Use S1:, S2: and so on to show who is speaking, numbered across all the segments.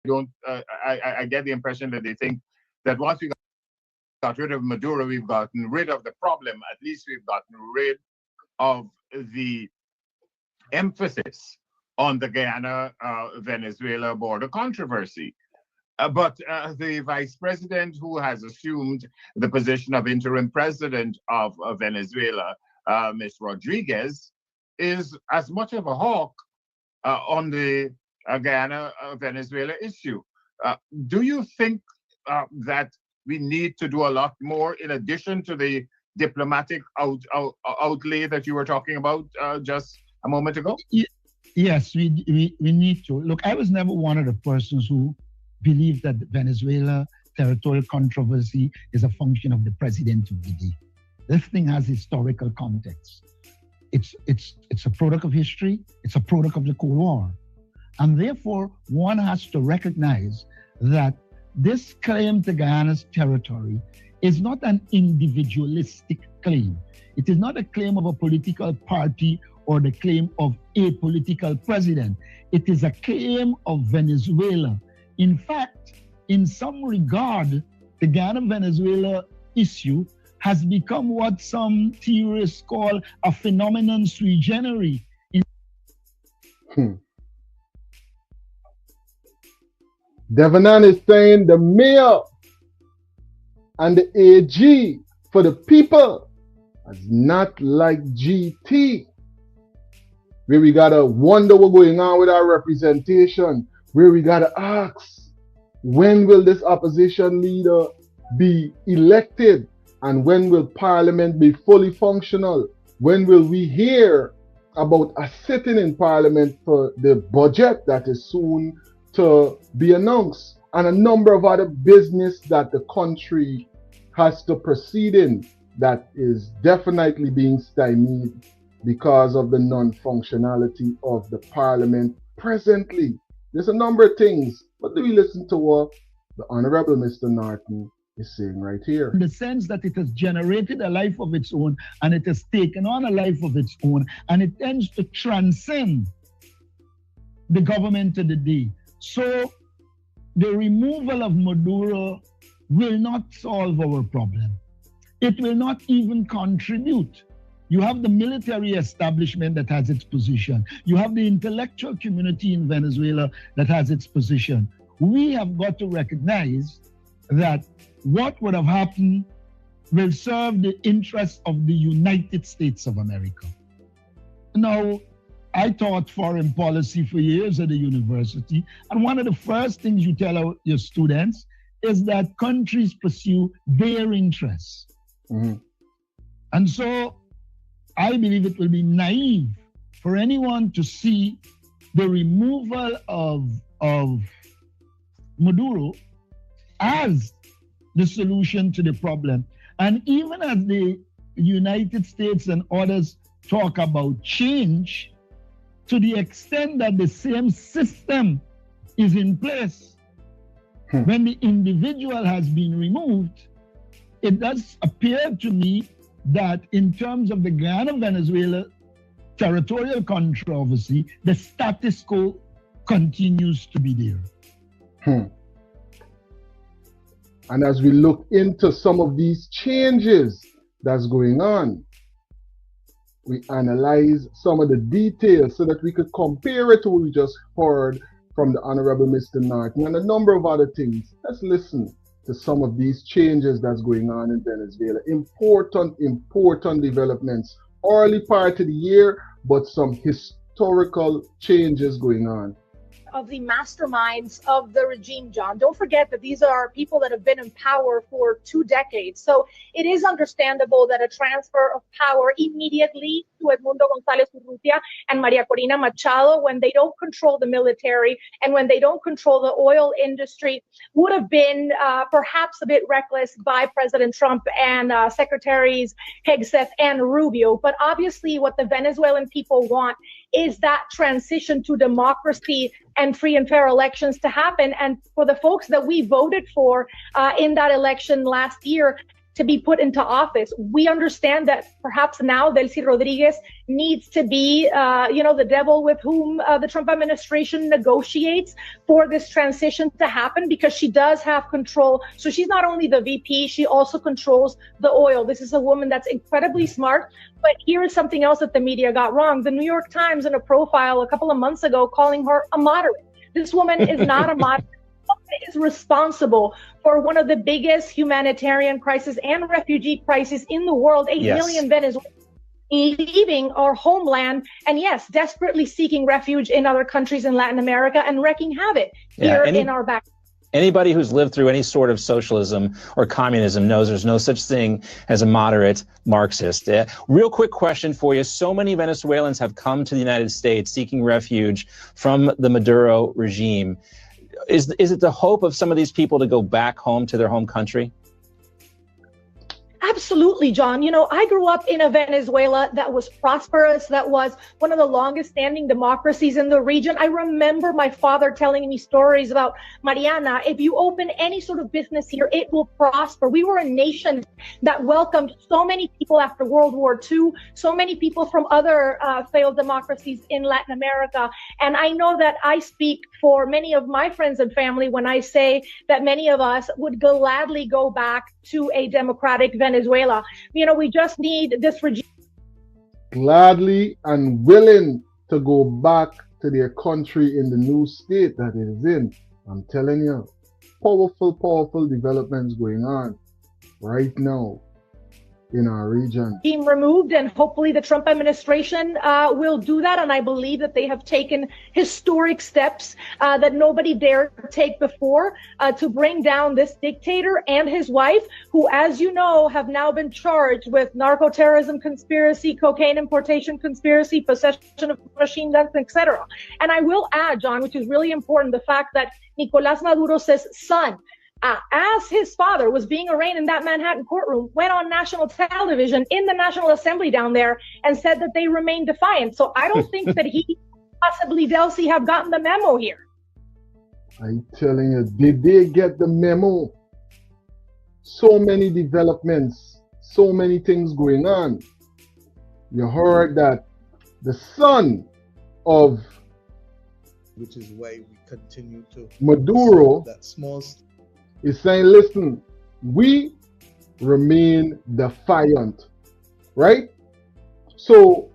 S1: don't. I get the impression that they think that once we got rid of Maduro, we've gotten rid of the problem. At least we've gotten rid of the emphasis on the Guyana Venezuela border controversy. But the vice president who has assumed the position of interim president of Venezuela, Ms. Rodriguez, is as much of a hawk on the Guyana Venezuela issue. Do you think that we need to do a lot more in addition to the diplomatic outlay that you were talking about just a moment ago?
S2: Yes, we need to. Look, I was never one of the persons who believed that the Venezuela territorial controversy is a function of the president of the day. This thing has historical context. It's a product of history. It's a product of the Cold War. And therefore, one has to recognize that this claim to Guyana's territory is not an individualistic claim. It is not a claim of a political party or the claim of a political president. It is a claim of Venezuela. In fact, in some regard, the Guyana-Venezuela issue has become what some theorists call a phenomenon sui generis.
S3: Devanan is saying the mayor and the AG for the people is not like GT, where we gotta wonder what's going on with our representation, where we gotta ask, when will this opposition leader be elected? And when will Parliament be fully functional? When will we hear about a sitting in Parliament for the budget that is soon to be announced, and a number of other business that the country has to proceed in that is definitely being stymied because of the non-functionality of the Parliament presently. There's a number of things, but do we listen to what the Honorable Mr. Norton is saying right here?
S2: In the sense that it has generated a life of its own, and it has taken on a life of its own, and it tends to transcend the government of the day. So the removal of Maduro will not solve our problem. It will not even contribute. You have the military establishment that has its position. You have the intellectual community in Venezuela that has its position. We have got to recognize that what would have happened will serve the interests of the United States of America. Now, I taught foreign policy for years at the university, and one of the first things you tell your students is that countries pursue their interests. Mm-hmm. And so I believe it will be naive for anyone to see the removal of Maduro as the solution to the problem. And even as the United States and others talk about change, to the extent that the same system is in place, when the individual has been removed, it does appear to me that in terms of the Guyana-Venezuela territorial controversy, the status quo continues to be there.
S3: And as we look into some of these changes that's going on, we analyze some of the details so that we could compare it to what we just heard from the Honorable Mr. Norton and a number of other things. Let's listen to some of these changes that's going on in Venezuela. Important developments. Early part of the year, but some historical changes going on.
S4: Of the masterminds of the regime, John. Don't forget that these are people that have been in power for 2 decades. So it is understandable that a transfer of power immediately to Edmundo González Urrutia and Maria Corina Machado, when they don't control the military and when they don't control the oil industry, would have been perhaps a bit reckless by President Trump and Secretaries Hegseth and Rubio. But obviously what the Venezuelan people want is that transition to democracy and free and fair elections to happen. And for the folks that we voted for in that election last year, to be put into office. We understand that perhaps now Delcy Rodriguez needs to be, the devil with whom the Trump administration negotiates for this transition to happen, because she does have control. So she's not only the VP, she also controls the oil. This is a woman that's incredibly smart. But here is something else that the media got wrong. The New York Times, in a profile a couple of months ago, calling her a moderate. This woman is not a moderate. Is responsible for one of the biggest humanitarian crises and refugee crises in the world. 8 million Venezuelans leaving our homeland, and yes, desperately seeking refuge in other countries in Latin America and wreaking havoc here in our back.
S5: Anybody who's lived through any sort of socialism or communism knows there's no such thing as a moderate Marxist. Real quick question for you. So many Venezuelans have come to the United States seeking refuge from the Maduro regime. Is it the hope of some of these people to go back home to their home country?
S4: Absolutely, John. I grew up in a Venezuela that was prosperous, that was one of the longest standing democracies in the region. I remember my father telling me stories about, Mariana, if you open any sort of business here, it will prosper. We were a nation that welcomed so many people after World War II, so many people from other failed democracies in Latin America. And I know that I speak for many of my friends and family when I say that many of us would gladly go back to a democratic Venezuela. We just need this regime.
S3: Gladly and willing to go back to their country in the new state that it is in. I'm telling you, powerful developments going on right now in our region.
S4: Being removed, and hopefully the Trump administration will do that. And I believe that they have taken historic steps that nobody dared take before to bring down this dictator and his wife, who, as you know, have now been charged with narco-terrorism conspiracy, cocaine importation conspiracy, possession of machine guns, etc. And I will add, John, which is really important, the fact that Nicolás Maduro's son, as his father was being arraigned in that Manhattan courtroom, went on national television in the National Assembly down there and said that they remain defiant. So I don't think that he, possibly Delcy, have gotten the memo here.
S3: I'm telling you, did they get the memo? So many developments, so many things going on. You heard that the son of,
S6: which is why we continue to
S3: Maduro,
S6: that small
S3: is saying, listen, we remain defiant, right? So,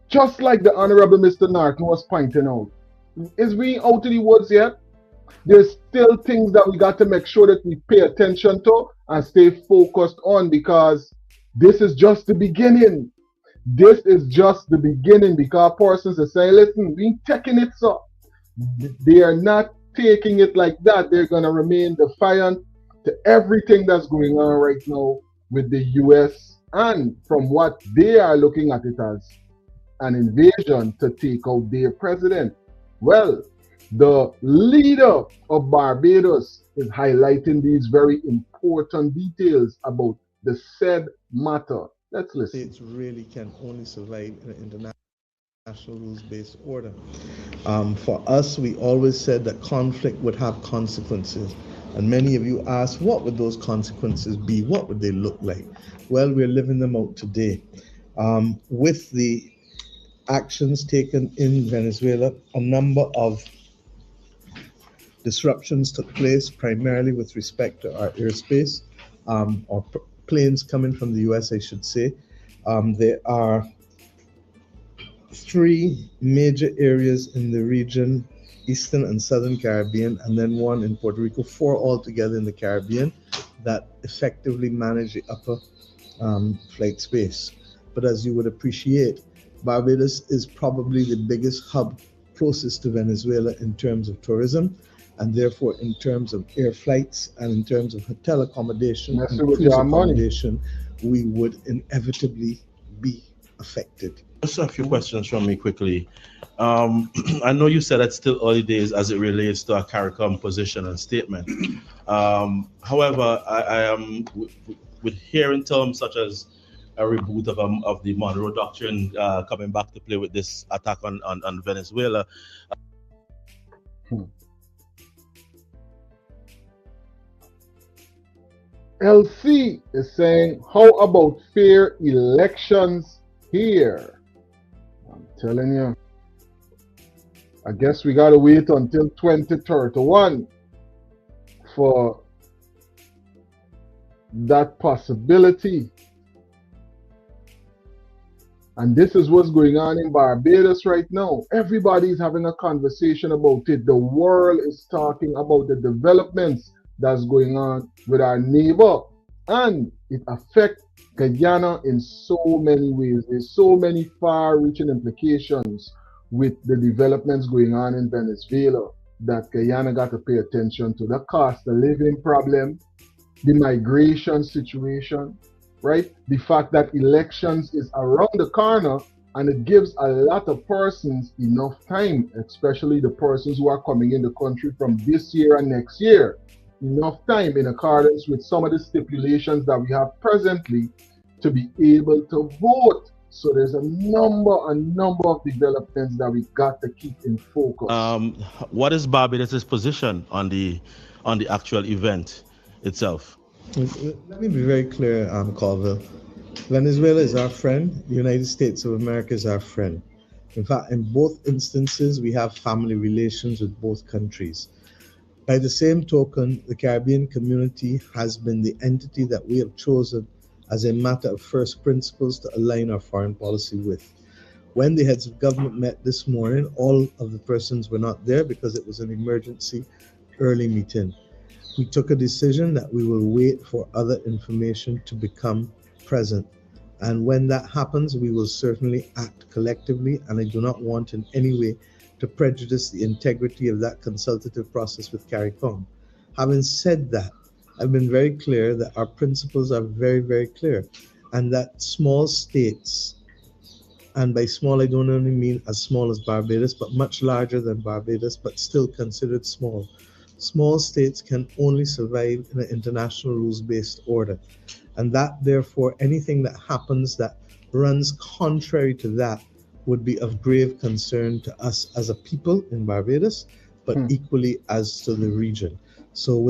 S3: just like the Honorable Mr. Norton was pointing out, is we out of the woods yet? There's still things that we got to make sure that we pay attention to and stay focused on, because this is just the beginning. This is just the beginning, because persons are saying, listen, we ain't taking it so. They are not taking it like that. They're going to remain defiant to everything that's going on right now with the US, and from what they are looking at it as an invasion to take out their president. Well, the leader of Barbados is highlighting these very important details about the said matter. Let's listen.
S6: States really can only survive in an international rules-based order. For us, we always said that conflict would have consequences. And many of you asked, what would those consequences be? What would they look like? Well, we're living them out today. With the actions taken in Venezuela, a number of disruptions took place, primarily with respect to our airspace, or planes coming from the US, I should say. There are 3 major areas in the region, Eastern and Southern Caribbean, and then 1 in Puerto Rico, 4 altogether in the Caribbean, that effectively manage the upper flight space. But as you would appreciate, Barbados is probably the biggest hub closest to Venezuela in terms of tourism, and therefore in terms of air flights and in terms of hotel accommodation and cruise accommodation, we would inevitably be affected.
S7: Just a few questions from me quickly. I know you said it's still early days as it relates to a CARICOM position and statement. However, I am with hearing terms such as a reboot of the Monroe Doctrine coming back to play with this attack on Venezuela.
S3: LC is saying, how about fair elections here? I'm telling you. I guess we gotta wait until 2031 for that possibility. And this is what's going on in Barbados right now. Everybody's having a conversation about it. The world is talking about the developments that's going on with our neighbor. And it affects Guyana in so many ways. There's so many far-reaching implications with the developments going on in Venezuela that Guyana got to pay attention to. The cost of living problem, the migration situation, right? The fact that elections is around the corner, and it gives a lot of persons enough time, especially the persons who are coming in the country from this year and next year, enough time in accordance with some of the stipulations that we have presently to be able to vote. So there's a number of developments that we got to keep in focus.
S7: What is Barbados' position on the actual event itself?
S6: Let me be very clear, Colville. Venezuela is our friend. The United States of America is our friend. In fact, in both instances, we have family relations with both countries. By the same token, the Caribbean community has been the entity that we have chosen as a matter of first principles to align our foreign policy with. When the heads of government met this morning, all of the persons were not there because it was an emergency early meeting. We took a decision that we will wait for other information to become present. And when that happens, we will certainly act collectively. And I do not want in any way to prejudice the integrity of that consultative process with CARICOM. Having said that, I've been very clear that our principles are very, very clear, and that small states, and by small I don't only mean as small as Barbados, but much larger than Barbados, but still considered small. Small states can only survive in an international rules-based order. And that, therefore, anything that happens that runs contrary to that would be of grave concern to us as a people in Barbados, but equally as to the region. So without